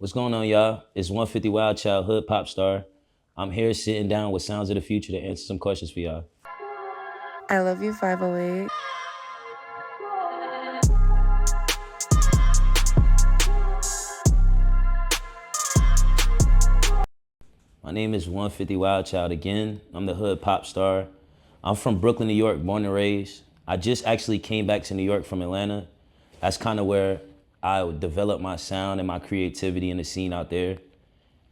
What's going on, y'all? It's 150 WildChild, hood pop star. I'm here sitting down with Sounds of the Future to answer some questions for y'all. I love you, 508. My name is 150 WildChild again. I'm the hood pop star. I'm from Brooklyn, New York, born and raised. I just actually came back to New York from Atlanta. That's kind of where I developed my sound and my creativity in the scene out there.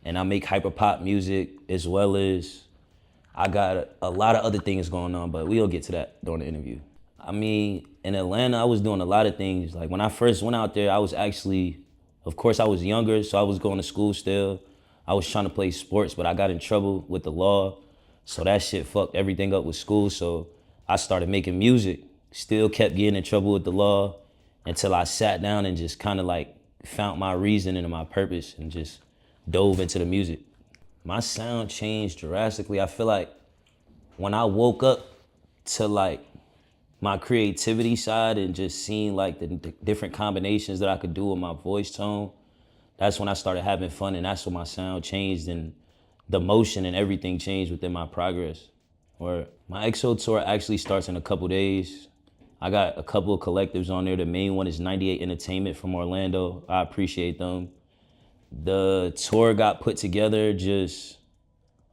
And I make hyper pop music as well as I got a lot of other things going on, but we'll get to that during the interview. I mean, in Atlanta, I was doing a lot of things. Like when I first went out there, I was actually, of course, I was younger, so I was going to school still. I was trying to play sports, but I got in trouble with the law. So that shit fucked everything up with school. So I started making music, still kept getting in trouble with the law until I sat down and just kind of like found my reason and my purpose and just dove into the music. My sound changed drastically. I feel like when I woke up to like my creativity side and just seeing like the different combinations that I could do with my voice tone, that's when I started having fun, and that's when my sound changed and the motion and everything changed within my progress. Or my EXO tour actually starts in a couple days. I got a couple of collectives on there. The main one is 98 Entertainment from Orlando. I appreciate them. The tour got put together just,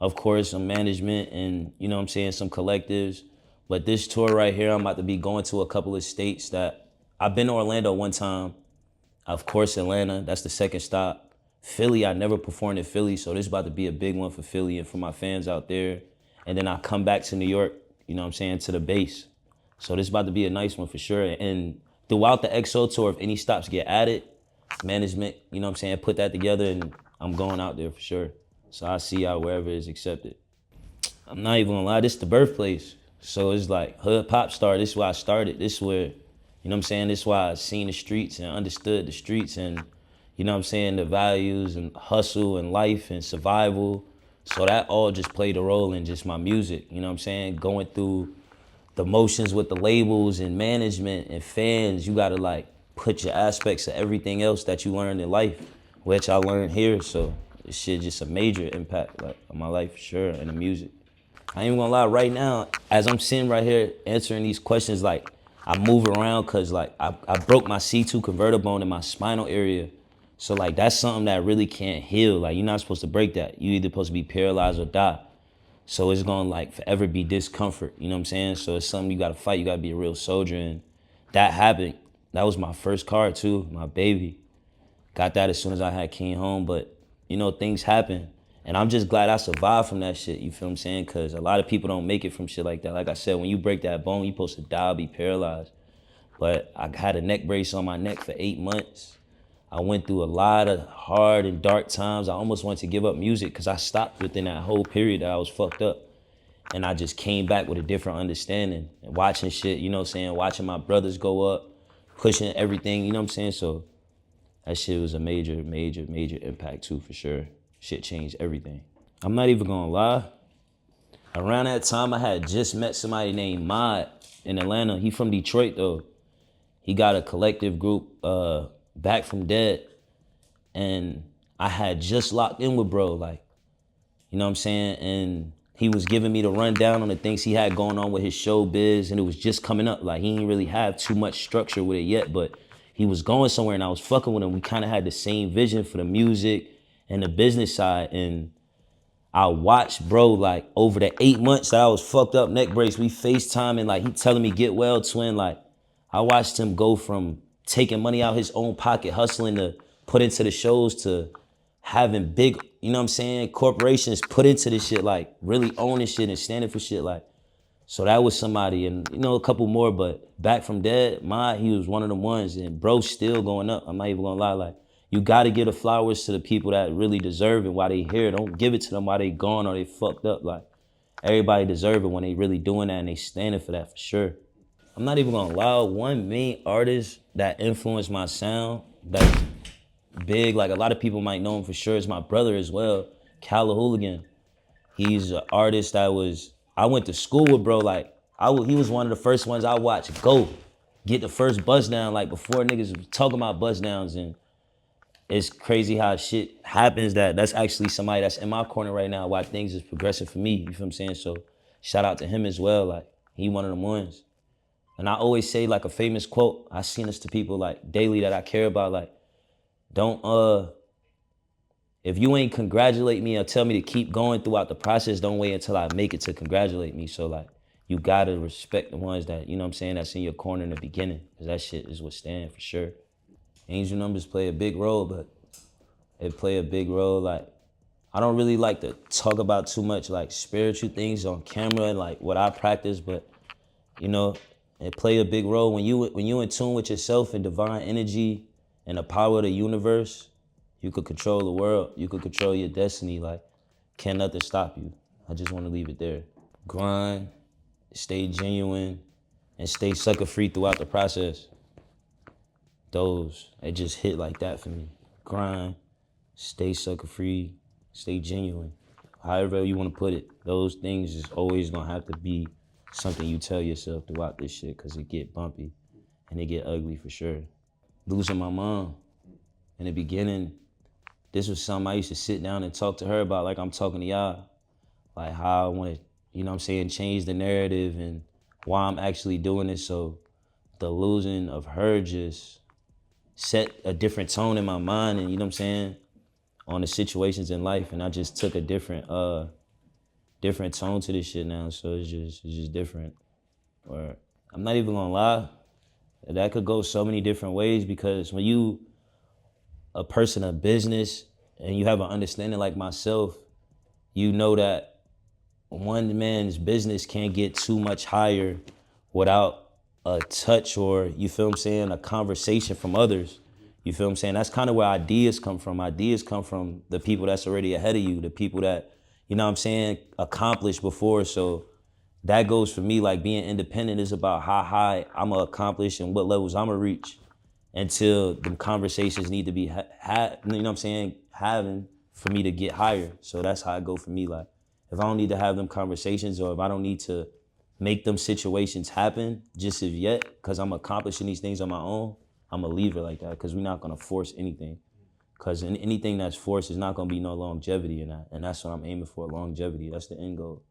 of course, some management and, you know what I'm saying, some collectives. But this tour right here, I'm about to be going to a couple of states that I've been to Orlando one time. Of course, Atlanta, that's the second stop. Philly, I never performed in Philly, so this is about to be a big one for Philly and for my fans out there. And then I come back to New York, you know what I'm saying, to the base. So this is about to be a nice one for sure. And throughout the EXO tour, if any stops get added, management, you know what I'm saying, put that together and I'm going out there for sure. So I'll see y'all wherever is accepted. I'm not even gonna lie, this is the birthplace. So it's like hood pop star, this is where I started. This is where, you know what I'm saying, this is why I seen the streets and understood the streets and, you know what I'm saying, the values and hustle and life and survival. So that all just played a role in just my music, you know what I'm saying? Going through the motions with the labels and management and fans, you gotta like put your aspects of everything else that you learned in life, which I learned here. So this shit just a major impact like on my life for sure and the music. I ain't even gonna lie, right now, as I'm sitting right here answering these questions, like I move around cause like I broke my C2 converter bone in my spinal area. So like that's something that really can't heal. Like you're not supposed to break that. You either supposed to be paralyzed or die. So it's gonna like forever be discomfort, you know what I'm saying? So it's something you gotta fight, you gotta be a real soldier. And that happened. That was my first car too, my baby. Got that as soon as I came home, but you know, things happen. And I'm just glad I survived from that shit, you feel what I'm saying? Cause a lot of people don't make it from shit like that. Like I said, when you break that bone, you supposed to die, be paralyzed. But I had a neck brace on my neck for 8 months. I went through a lot of hard and dark times. I almost wanted to give up music because I stopped within that whole period that I was fucked up. And I just came back with a different understanding and watching shit, you know what I'm saying? Watching my brothers go up, pushing everything, you know what I'm saying? So that shit was a major, major, major impact too, for sure. Shit changed everything. I'm not even gonna lie. Around that time, I had just met somebody named Mod in Atlanta. He from Detroit though. He got a collective group, Back from Dead. And I had just locked in with bro, like, you know what I'm saying? And he was giving me the rundown on the things he had going on with his showbiz, and it was just coming up. Like, he didn't really have too much structure with it yet, but he was going somewhere, and I was fucking with him. We kind of had the same vision for the music and the business side, and I watched bro, like, over the 8 months that I was fucked up neck brace, we FaceTime, and like, he telling me, get well, twin. Like, I watched him go from taking money out his own pocket, hustling to put into the shows, to having big, you know what I'm saying, corporations put into this shit, like really owning shit and standing for shit. Like, so that was somebody, and you know, a couple more, but Back from Dead, he was one of them ones, and bro's still going up. I'm not even gonna lie, like, you gotta give the flowers to the people that really deserve it while they here. Don't give it to them while they gone or they fucked up. Like, everybody deserve it when they really doing that and they standing for that for sure. I'm not even gonna lie, one main artist that influenced my sound, that's big, like a lot of people might know him for sure, is my brother as well, Calla Hooligan. He's an artist I went to school with bro, like, he was one of the first ones I watched go get the first bust down, like before niggas was talking about bust downs, and it's crazy how shit happens that's actually somebody that's in my corner right now while things is progressing for me. You feel what I'm saying? So shout out to him as well. Like he one of them ones. And I always say like a famous quote. I seen this to people like daily that I care about. Like, don't if you ain't congratulate me or tell me to keep going throughout the process, don't wait until I make it to congratulate me. So like you gotta respect the ones that, you know what I'm saying, that's in your corner in the beginning. Cause that shit is what stand for sure. Angel numbers play a big role, but it play a big role. Like, I don't really like to talk about too much like spiritual things on camera and like what I practice, but you know, it play a big role when you in tune with yourself and divine energy and the power of the universe. You could control the world. You could control your destiny. Like, can't nothing stop you. I just want to leave it there. Grind, stay genuine, and stay sucker free throughout the process. Those, it just hit like that for me. Grind, stay sucker free, stay genuine. However you want to put it, those things is always gonna have to be something you tell yourself throughout this shit, cause it get bumpy and it get ugly for sure. Losing my mom in the beginning, this was something I used to sit down and talk to her about like I'm talking to y'all. Like how I want to, you know what I'm saying, change the narrative and why I'm actually doing this. So the losing of her just set a different tone in my mind and, you know what I'm saying, on the situations in life. And I just took a different tone to this shit now. So it's just different. Or I'm not even gonna lie, that could go so many different ways because when you a person of business and you have an understanding like myself, you know that one man's business can't get too much higher without a touch or, you feel what I'm saying, a conversation from others. You feel what I'm saying? That's kind of where ideas come from. Ideas come from the people that's already ahead of you, the people that, you know what I'm saying, accomplished before. So that goes for me, like being independent is about how high I'm gonna accomplish and what levels I'm gonna reach until the conversations need to be had, you know what I'm saying, having for me to get higher. So that's how I go for me. Like, if I don't need to have them conversations or if I don't need to make them situations happen just as yet, because I'm accomplishing these things on my own, I'm gonna leave it like that because we're not gonna force anything. Because anything that's forced is not gonna be no longevity in that. And that's what I'm aiming for, longevity. That's the end goal.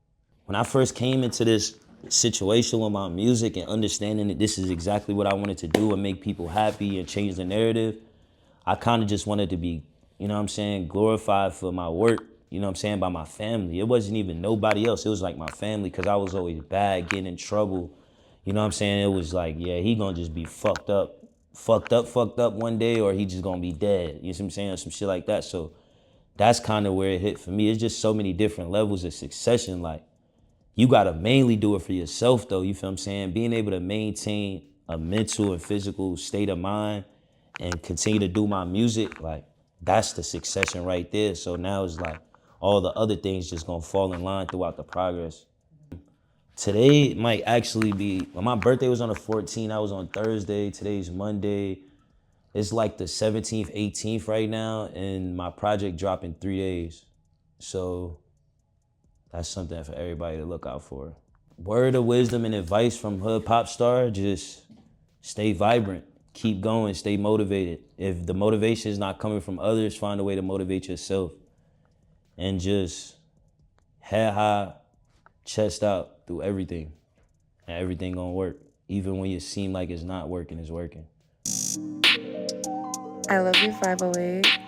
When I first came into this situation with my music and understanding that this is exactly what I wanted to do and make people happy and change the narrative, I kind of just wanted to be, you know what I'm saying, glorified for my work, you know what I'm saying, by my family. It wasn't even nobody else. It was like my family because I was always bad, getting in trouble. You know what I'm saying? It was like, yeah, he gonna just be fucked up one day or he just gonna be dead. You know what I'm saying? Or some shit like that. So that's kind of where it hit for me. It's just so many different levels of succession. Like, you gotta mainly do it for yourself though, you feel what I'm saying? Being able to maintain a mental and physical state of mind and continue to do my music, like that's the succession right there. So now it's like all the other things just gonna fall in line throughout the progress. Today might actually be, well, my birthday was on the 14th, I was on Thursday, today's Monday. It's like the 17th, 18th right now, and my project dropped in 3 days. So that's something for everybody to look out for. Word of wisdom and advice from Hood Pop Star, just stay vibrant, keep going, stay motivated. If the motivation is not coming from others, find a way to motivate yourself. And just head high, chest out through everything. And everything gonna work. Even when you seem like it's not working, it's working. I love you, 508.